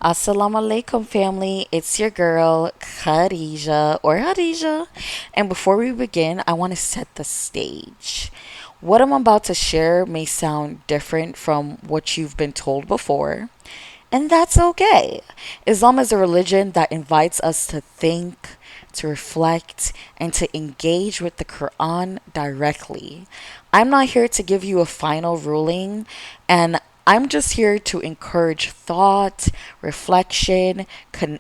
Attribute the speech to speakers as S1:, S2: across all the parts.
S1: Assalamu alaikum, family. It's your girl, Khadija or Hadija. And before we begin, I want to set the stage. What I'm about to share may sound different from what you've been told before, and that's okay. Islam is a religion that invites us to think, to reflect, and to engage with the Quran directly. I'm not here to give you a final ruling, and I'm just here to encourage thought, reflection,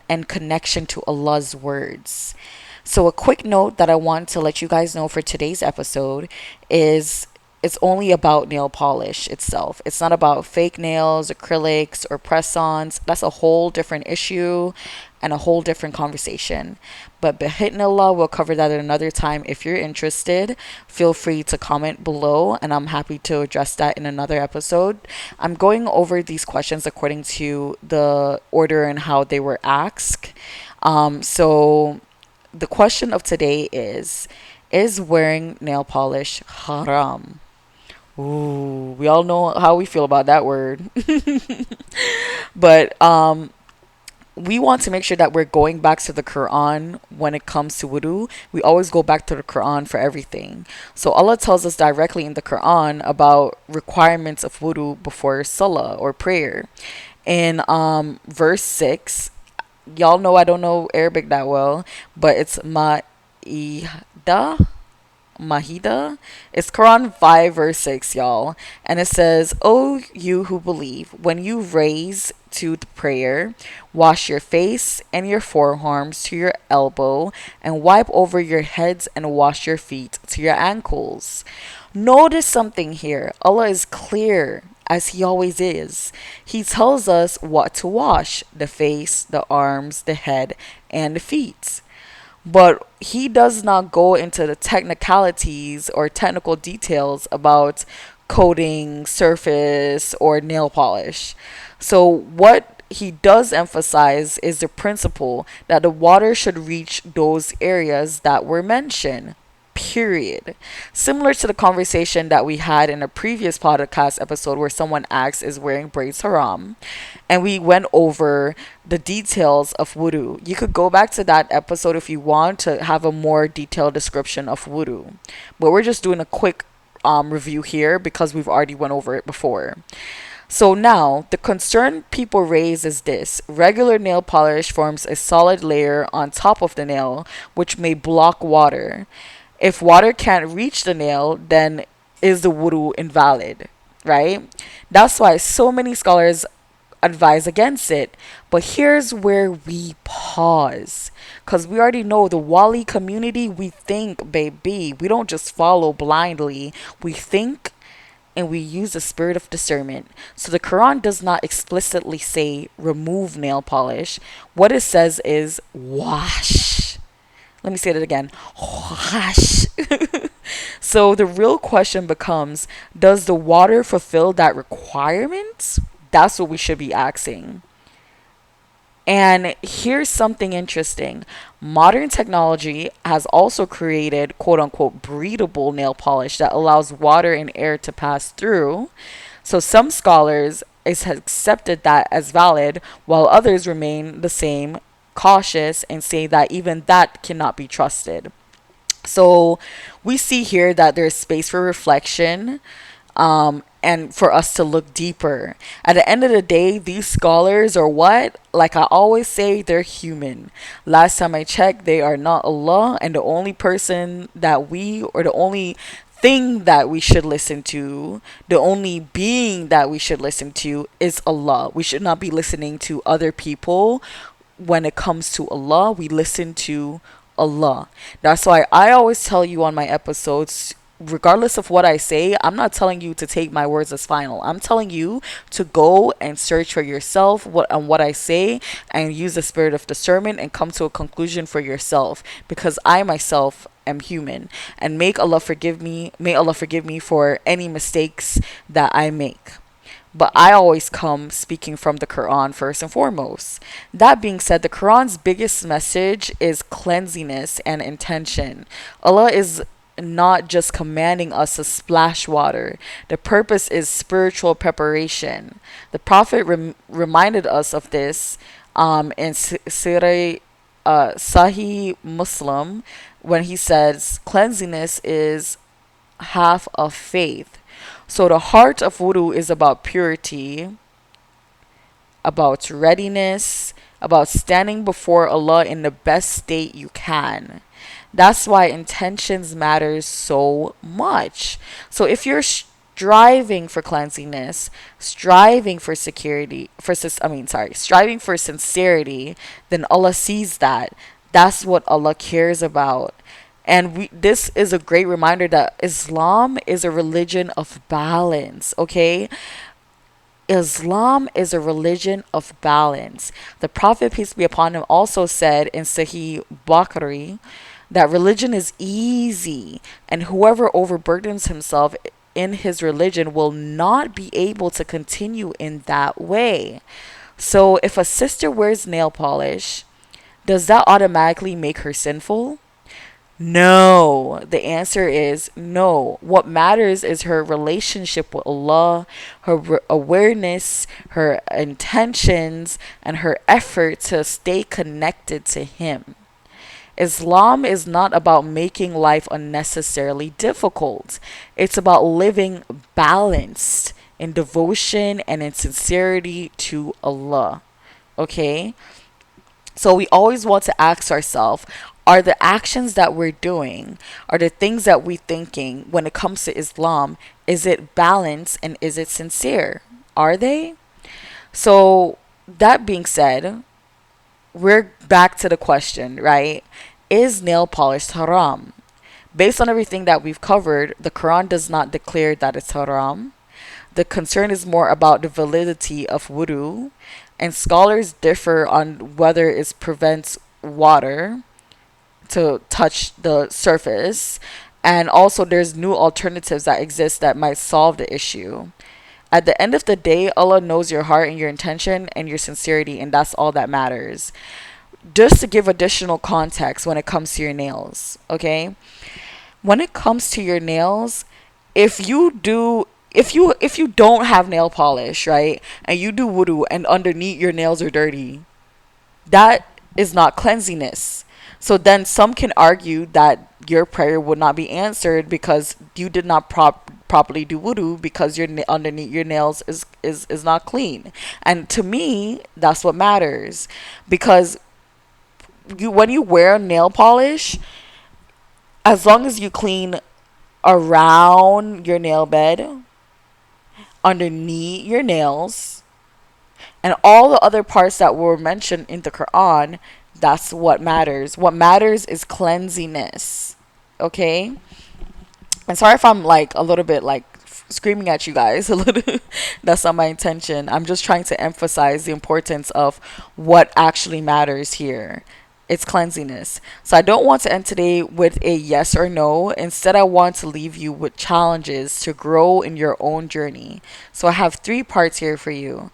S1: and connection to Allah's words. So, a quick note that I want to let you guys know for today's episode is it's only about nail polish itself. It's not about fake nails, acrylics, or press ons. That's a whole different issue and a whole different conversation. But Bihitnillah, we'll cover that at another time. If you're interested, feel free to comment below, and I'm happy to address that in another episode. I'm going over these questions according to the order and how they were asked. So the question of today is wearing nail polish haram? Ooh, we all know how we feel about that word. But we want to make sure that we're going back to the Quran when it comes to wudu. We always go back to the Quran for everything. So Allah tells us directly in the Quran about requirements of wudu before salah or prayer. In verse 6, y'all know I don't know Arabic that well, but it's Mahida. It's Quran 5 verse 6, y'all. And it says, "O you who believe, when you raise to the prayer, wash your face and your forearms to your elbow, and wipe over your heads and wash your feet to your ankles." Notice something here. Allah is clear, as He always is. He tells us what to wash: the face, the arms, the head, and the feet. But he does not go into the technicalities or technical details about coating, surface, or nail polish. So, what he does emphasize is the principle that the water should reach those areas that were mentioned. Period. Similar to the conversation that we had in a previous podcast episode where someone asked, "Is wearing braids haram?" And we went over the details of wudu. You could go back to that episode if you want to have a more detailed description of wudu. But we're just doing a quick review here because we've already went over it before. So now, the concern people raise is this: regular nail polish forms a solid layer on top of the nail, which may block water. If water can't reach the nail, then is the wudu invalid, right? That's why so many scholars advise against it. But here's where we pause. Because we already know the Wali community, we think, baby. We don't just follow blindly. We think and we use the spirit of discernment. So the Quran does not explicitly say remove nail polish. What it says is wash. Let me say that again. Wash. So the real question becomes, does the water fulfill that requirement? That's what we should be asking. And here's something interesting. Modern technology has also created quote unquote breathable nail polish that allows water and air to pass through. So some scholars has accepted that as valid, while others remain the same, cautious, and say that even that cannot be trusted. So we see here that there's space for reflection, and for us to look deeper. At the end of the day, these scholars are what? Like I always say, they're human. Last time I checked, they are not Allah, and the only person that or the only thing that we should listen to, the only being that we should listen to is Allah. We should not be listening to other people. When it comes to Allah, we listen to Allah. That's why I always tell you on my episodes, regardless of what I say, I'm not telling you to take my words as final. I'm telling you to go and search for yourself what I say, and use the spirit of discernment and come to a conclusion for yourself, because I myself am human, and may Allah forgive me for any mistakes that I make. But I always come speaking from the Quran first and foremost. That being said, the Quran's biggest message is cleanliness and intention. Allah is not just commanding us to splash water. The purpose is spiritual preparation. The Prophet reminded us of this in Surah Sahih Muslim when he says, cleanliness is half of faith. So the heart of wudu is about purity, about readiness, about standing before Allah in the best state you can. That's why intentions matters so much. So if you're striving for cleanliness, striving for security, striving for sincerity, then Allah sees that. That's what Allah cares about. And this is a great reminder that Islam is a religion of balance, okay? Islam is a religion of balance. The Prophet, peace be upon him, also said in Sahih Bukhari that religion is easy, and whoever overburdens himself in his religion will not be able to continue in that way. So if a sister wears nail polish, does that automatically make her sinful? No, the answer is no. What matters is her relationship with Allah, her awareness, her intentions, and her effort to stay connected to Him. Islam is not about making life unnecessarily difficult. It's about living balanced in devotion and in sincerity to Allah. Okay? So we always want to ask ourselves, are the actions that we're doing, are the things that we're thinking when it comes to Islam, is it balanced and is it sincere? Are they? So that being said, we're back to the question, right? Is nail polish haram? Based on everything that we've covered, the Quran does not declare that it's haram. The concern is more about the validity of wudu, and scholars differ on whether it prevents water to touch the surface, and also there's new alternatives that exist that might solve the issue. At the end of the day, Allah knows your heart and your intention and your sincerity, and that's all that matters. Just to give additional context when it comes to your nails, okay? When it comes to your nails, if you don't have nail polish, right, and you do wudu and underneath your nails are dirty, that is not cleanliness. So then some can argue that your prayer would not be answered because you did not properly do wudu because your underneath your nails is not clean. And to me, that's what matters, because when you wear nail polish, as long as you clean around your nail bed, underneath your nails, and all the other parts that were mentioned in the Quran, that's what matters. What matters is cleanliness. Okay? And sorry if I'm like a little bit like screaming at you guys a little. That's not my intention. I'm just trying to emphasize the importance of what actually matters here. It's cleanliness. So I don't want to end today with a yes or no. Instead, I want to leave you with challenges to grow in your own journey. So I have 3 parts here for you.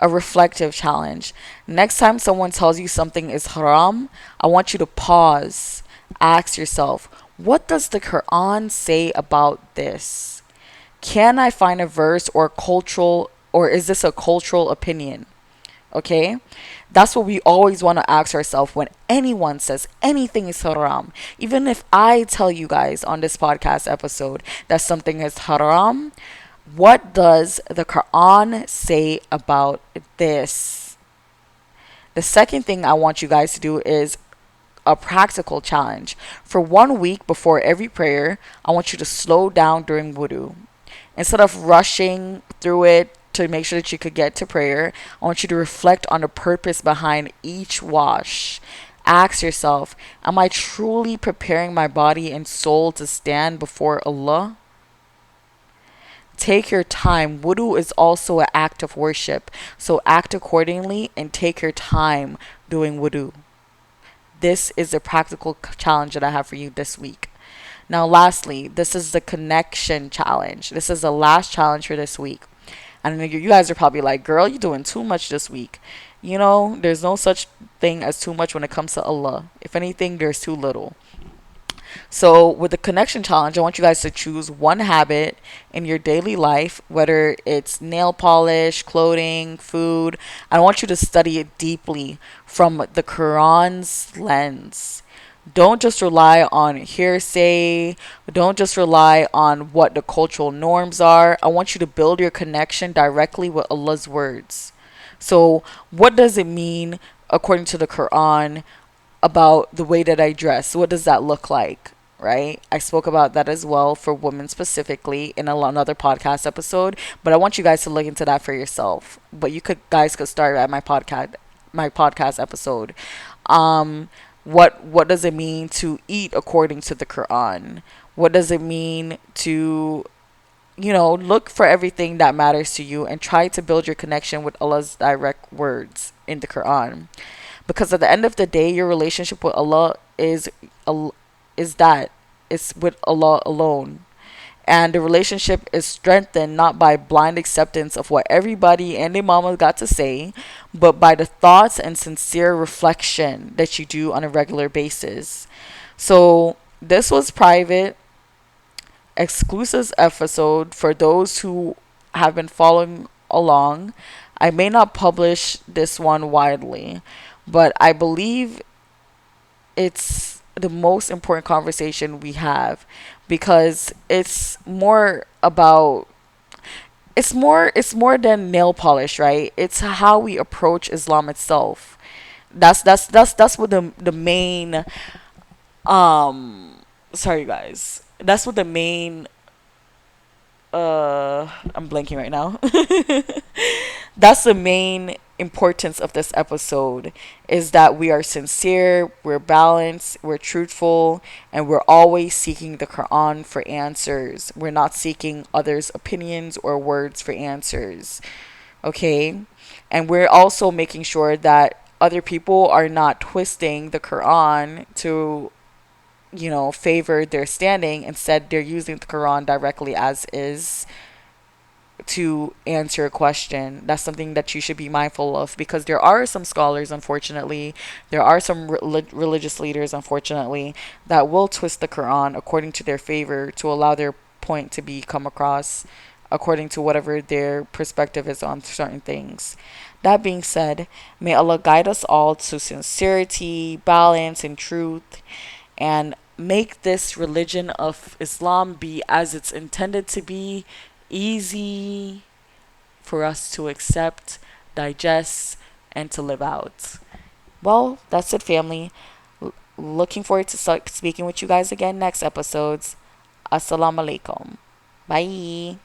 S1: A reflective challenge. Next time someone tells you something is haram, I want you to pause. Ask yourself, what does the Quran say about this? Can I find a verse or is this a cultural opinion? Okay? That's what we always want to ask ourselves when anyone says anything is haram. Even if I tell you guys on this podcast episode that something is haram, what does the Quran say about this? The second thing I want you guys to do is a practical challenge. For 1 week before every prayer, I want you to slow down during wudu. Instead of rushing through it to make sure that you could get to prayer, I want you to reflect on the purpose behind each wash. Ask yourself, am I truly preparing my body and soul to stand before Allah? Take your time. Wudu is also an act of worship. So act accordingly and take your time doing wudu. This is a practical challenge that I have for you this week. Now, lastly, this is the connection challenge. This is the last challenge for this week. And you guys are probably like, girl, you're doing too much this week. You know, there's no such thing as too much when it comes to Allah. If anything, there's too little. So, with the connection challenge, I want you guys to choose one habit in your daily life, whether it's nail polish, clothing, food. I want you to study it deeply from the Quran's lens. Don't just rely on hearsay. Don't just rely on what the cultural norms are. I want you to build your connection directly with Allah's words. So, what does it mean according to the Quran about the way that I dress? What does that look like? Right? I spoke about that as well for women specifically in another podcast episode, but I want you guys to look into that for yourself. But you could guys could start at my podcast episode. Um what does it mean to eat according to the Quran? What does it mean to look for everything that matters to you and try to build your connection with Allah's direct words in the Quran, because at the end of the day your relationship with Allah is that it's with Allah alone, and the relationship is strengthened not by blind acceptance of what everybody and their mama got to say, but by the thoughts and sincere reflection that you do on a regular basis. So this was private exclusive episode for those who have been following along. I may not publish this one widely, but I believe it's the most important conversation we have, because it's more than nail polish, right? It's how we approach Islam itself. That's what the main sorry guys. That's what the main I'm blanking right now. That's the main importance of this episode, is that we are sincere, we're balanced, we're truthful, and we're always seeking the Quran for answers. We're not seeking others' opinions or words for answers. Okay? And we're also making sure that other people are not twisting the Quran to favor their standing. Instead, they're using the Quran directly as is to answer a question. That's something that you should be mindful of, because there are some scholars, unfortunately, there are some religious leaders, unfortunately, that will twist the Quran according to their favor to allow their point to be come across according to whatever their perspective is on certain things. That being said, may Allah guide us all to sincerity, balance, and truth, and make this religion of Islam be as it's intended to be, easy for us to accept, digest, and to live out. Well, that's it, family. Looking forward to speaking with you guys again next episodes. Assalamu alaikum. Bye.